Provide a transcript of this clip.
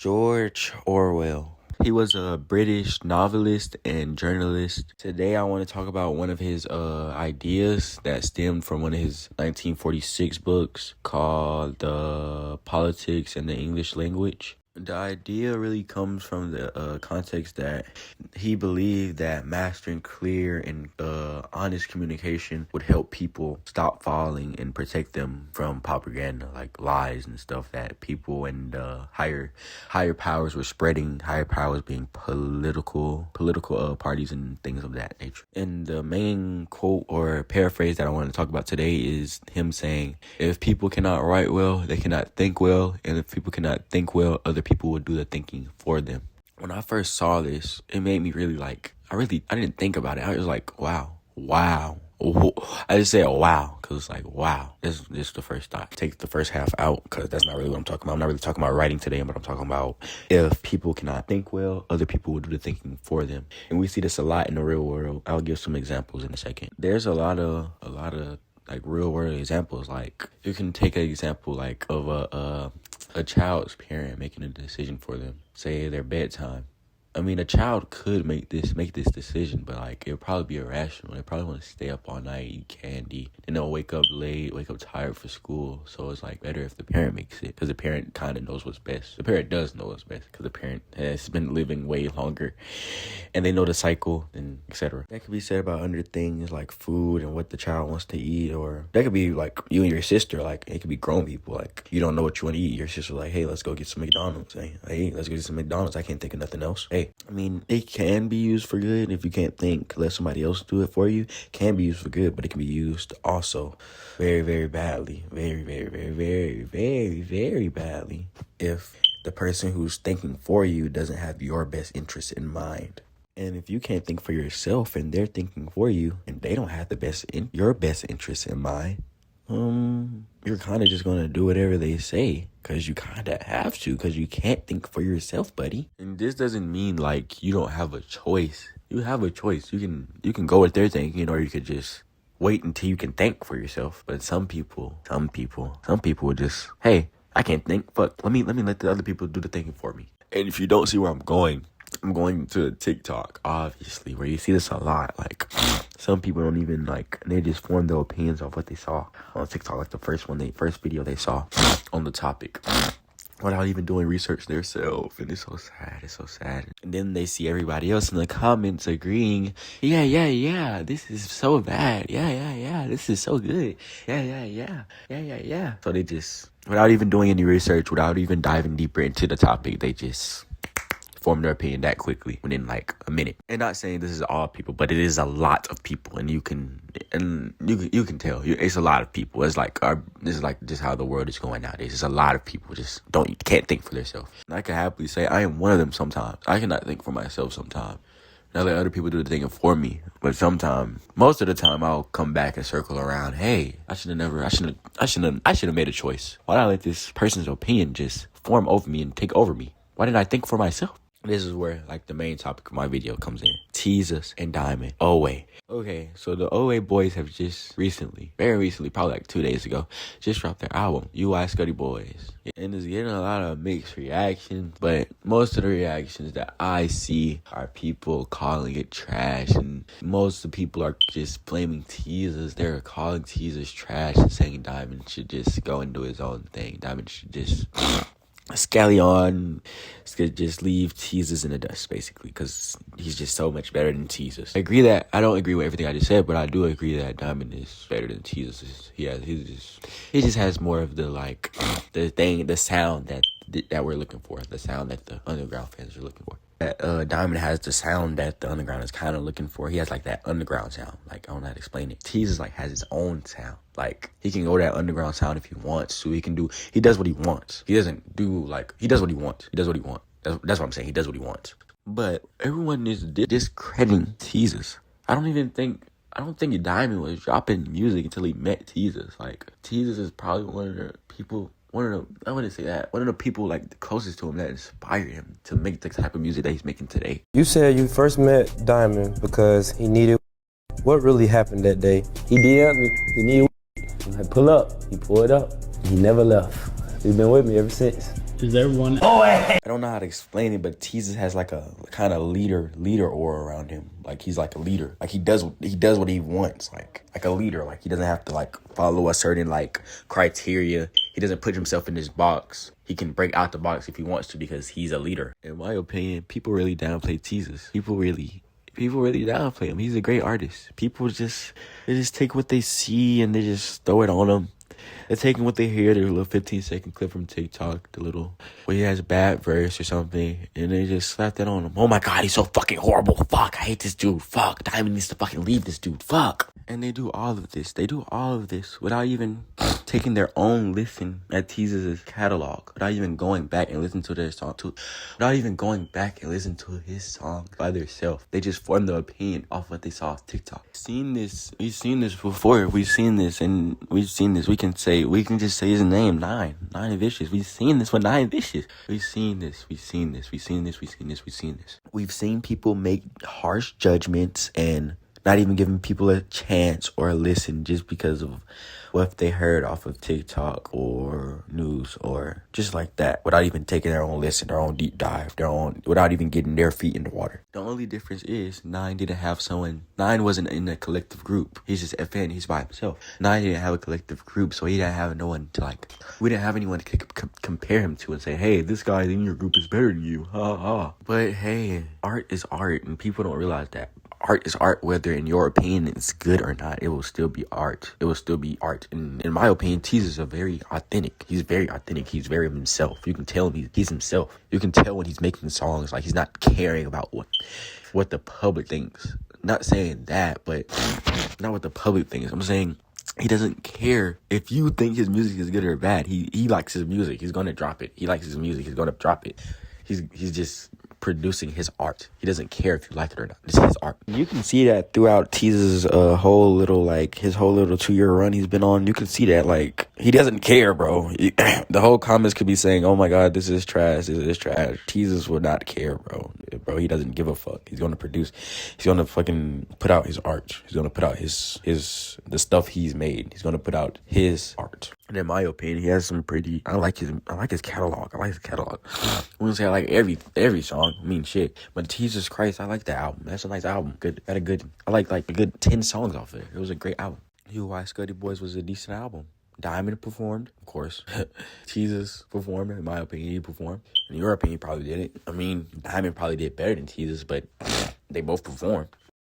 George Orwell. He was a British novelist and journalist. Today I want to talk about one of his ideas that stemmed from one of his 1946 books called Politics and the English Language. The idea really comes from the context that he believed that mastering clear and honest communication would help people stop falling and protect them from propaganda, like lies and stuff that people and higher powers were spreading. Higher powers being political parties and things of that nature. And the main quote or paraphrase that I want to talk about today is him saying, "If people cannot write well, they cannot think well, and if people cannot think well, other people will do the thinking for them." When I first saw this, it made me really I didn't think about it. I was like, wow. I just said wow, because it's like, wow. This is the first thought. Take the first half out, because that's not really what I'm talking about. I'm not really talking about writing today, but I'm talking about if people cannot think well, other people will do the thinking for them. And we see this a lot in the real world. I'll give some examples in a second. There's a lot of like real world examples. Like you can take an example like of a child's parent making a decision for them, say their bedtime. I mean, a child could make this decision, but like it'll probably be irrational. They probably want to stay up all night, eat candy, and they'll wake up late, wake up tired for school. So it's like better if the parent makes it, because the parent kind of knows what's best. The parent does know what's best, because the parent has been living way longer, and they know the cycle and etc. That could be said about other things like food and what the child wants to eat, or that could be like you and your sister. Like it could be grown people. Like you don't know what you want to eat. Your sister like, hey, let's go get some McDonald's. Hey, let's go get some McDonald's. I can't think of nothing else. Hey, I mean, it can be used for good. If you can't think, let somebody else do it for you. It can be used for good, but it can be used also very, very badly. Very, very, very, very, very, very badly. If the person who's thinking for you doesn't have your best interest in mind. And if you can't think for yourself and they're thinking for you and they don't have your best interest in mind, you're kind of just going to do whatever they say because you kind of have to, because you can't think for yourself, buddy. And this doesn't mean like you don't have a choice. You have a choice. You can go with their thinking, or you could just wait until you can think for yourself. But some people would just, hey, I can't think. Fuck, let me let the other people do the thinking for me. And if you don't see where I'm going to TikTok, obviously, where you see this a lot. Like, some people don't even, they just form their opinions off what they saw on TikTok, like the first video they saw on the topic, without even doing research themselves. And it's so sad. And then they see everybody else in the comments agreeing, yeah, this is so bad. Yeah, this is so good. Yeah. So they just, without even doing any research, without even diving deeper into the topic, they just form their opinion that quickly within like a minute. And not saying this is all people, but it is a lot of people, and you can tell it's a lot of people. It's like this is like just how the world is going nowadays. There's a lot of people just can't think for themselves. And I can happily say I am one of them sometimes. I cannot think for myself sometimes. Now let other people do the thinking for me. But sometimes, most of the time, I'll come back and circle around. Hey, I should have made a choice. Why did I let this person's opinion just form over me and take over me? Why didn't I think for myself? This is where the main topic of my video comes in. Tezzus and Diamond. Oway. Okay, so the Oway boys have just very recently, probably like 2 days ago, just dropped their album, UI Scuddy Boys. And it's getting a lot of mixed reactions, but most of the reactions that I see are people calling it trash, and most of the people are just blaming Tezzus. They're calling Tezzus trash and saying Diamond should just go and do his own thing. Diamond should just scallion, just leave Tezzus in the dust, basically, because he's just so much better than Tezzus. I don't agree with everything I just said, but I do agree that Diamond is better than Tezzus. He just has more of the sound that we're looking for, the sound that the underground fans are looking for. Diamond has the sound that the underground is kind of looking for. He has that underground sound. I don't know how to explain it. Tezzus has his own sound. He can go that underground sound if he wants to. He does what he wants. He doesn't do he does what he wants. That's what I'm saying. He does what he wants. But everyone is discrediting Tezzus. I don't think Diamond was dropping music until he met Tezzus. Tezzus is probably one of the people closest to him that inspired him to make the type of music that he's making today. You said you first met Diamond because he needed. What really happened that day? He DM'd me. He needed. I pull up. He pulled up. He never left. He's been with me ever since. Is there one? I don't know how to explain it, but Tezzus has like a kind of leader aura around him. Like he's like a leader. Like he does what he wants. Like a leader. Like he doesn't have to like follow a certain like criteria. He doesn't put himself in this box. He can break out the box if he wants to because he's a leader. In my opinion, people really downplay Tezzus. People really downplay him. He's a great artist. People they just take what they see and they just throw it on him. They're taking what they hear, their little 15-second clip from TikTok, the little where he has a bad verse or something, and they just slap that on him. Oh my God, he's so fucking horrible. Fuck, I hate this dude. Fuck, Diamond needs to fucking leave this dude. Fuck. And they do all of this. They do all of this without even taking their own listen at Tezzus' catalog, without even going back and listening to their song, without even going back and listening to his songs by themselves. They just form their opinion off what they saw on TikTok. We've seen this before. We've seen this. We can just say his name, Nine Vicious. We've seen this with Nine Vicious. We've seen this. We've seen people make harsh judgments and not even giving people a chance or a listen just because of what they heard off of TikTok or news or just like that, without even taking their own listen, their own deep dive, without even getting their feet in the water. The only difference is Nine wasn't in a collective group. He's just a fan. He's by himself. Nine didn't have a collective group, so he didn't have no one to we didn't have anyone to compare him to and say, hey, this guy in your group is better than you. Ha ha. But hey, art is art, and people don't realize that. Art is art, whether in your opinion it's good or not. It will still be art. And in my opinion, Tezzus is very authentic. He's very authentic. He's very himself. You can tell he's himself. You can tell when he's making songs, like he's not caring about what the public thinks. Not saying that, but not what the public thinks. I'm saying he doesn't care if you think his music is good or bad. He likes his music. He's gonna drop it. He likes his music. He's gonna drop it. He's just producing his art. He doesn't care if you like it or not. It's his art. You can see that throughout Tezzus' whole little 2-year run he's been on. You can see that he doesn't care, bro. The whole comments could be saying, "Oh my God, this is trash. This is trash." Tezzus would not care, bro. He doesn't give a fuck. He's gonna produce. He's gonna fucking put out his art. He's gonna put out the stuff he's made. He's gonna put out his art. And in my opinion, he has some pretty. I like his catalog. I wouldn't say I like every song. I mean, shit. But Jesus Christ, I like that album. That's a nice album. Good. I like a good 10 songs off it. It was a great album. You Why Scuddy Boys was a decent album. Diamond performed, of course. Tezzus performed. In my opinion, he performed. In your opinion, he probably didn't. I mean, Diamond probably did better than Tezzus, but they both performed.